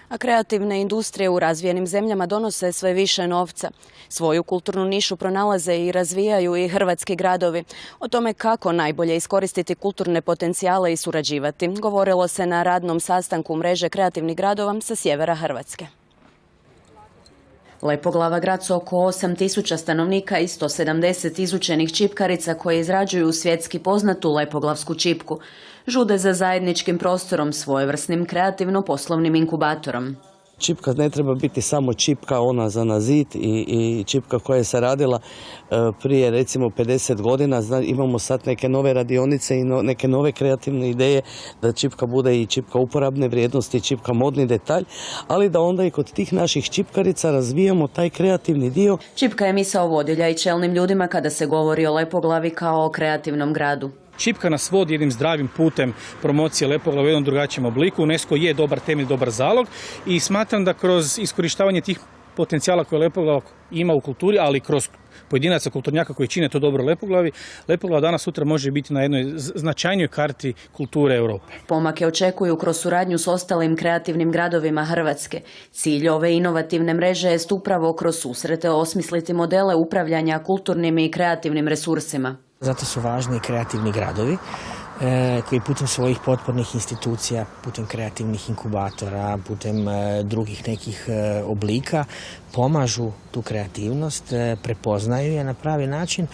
A kreativne industrije u razvijenim zemljama donose sve više novca. Svoju kulturnu nišu pronalaze i razvijaju i hrvatski gradovi. O tome kako najbolje iskoristiti kulturne potencijale i surađivati, govorilo se na radnom sastanku mreže kreativnih gradova sa sjevera Hrvatske. Lepoglava, grad s oko 8.000 stanovnika i 170 izučenih čipkarica koje izrađuju svjetski poznatu lepoglavsku čipku, žude za zajedničkim prostorom, svojevrsnim kreativno-poslovnim inkubatorom. Čipka ne treba biti samo čipka ona za na zid i čipka koja je se radila prije recimo 50 godina. Imamo sad neke nove radionice i neke nove kreativne ideje da čipka bude i čipka uporabne vrijednosti, čipka modni detalj, ali da onda i kod tih naših čipkarica razvijamo taj kreativni dio. Čipka je misao vodilja i čelnim ljudima kada se govori o Lepoglavi kao o kreativnom gradu. Čipka nas vodi jednim zdravim putem promocije Lepoglave u jednom drugačijem obliku. UNESCO je dobar temelj, dobar zalog i smatram da kroz iskorištavanje tih potencijala koje Lepoglava ima u kulturi, ali kroz pojedinaca kulturnjaka koji čine to dobro Lepoglavi, Lepoglava danas sutra može biti na jednoj značajnoj karti kulture Europe. Pomake očekuju kroz suradnju s ostalim kreativnim gradovima Hrvatske. Cilj ove inovativne mreže jest upravo kroz susrete osmisliti modele upravljanja kulturnim i kreativnim resursima. Zato su važni kreativni gradovi koji putem svojih potpornih institucija, putem kreativnih inkubatora, putem drugih nekih oblika pomažu tu kreativnost, prepoznaju je na pravi način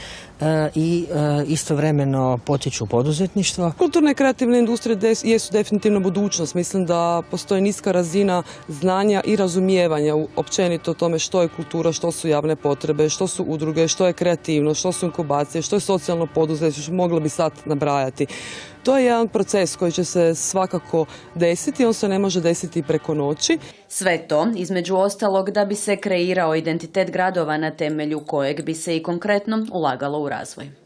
i istovremeno potiču poduzetništvo. Kulturne i kreativne industrije jesu definitivno budućnost. Mislim da postoji niska razina znanja i razumijevanja općenito o tome što je kultura, što su javne potrebe, što su udruge, što je kreativnost, što su inkubacije, što je socijalno poduzetništvo, moglo bi sad nabrajati. To je jedan proces koji će se svakako desiti, on se ne može desiti preko noći. Sve to, između ostalog, da bi se kreirao identitet gradova na temelju kojeg bi se i konkretno ulagalo u razvoj.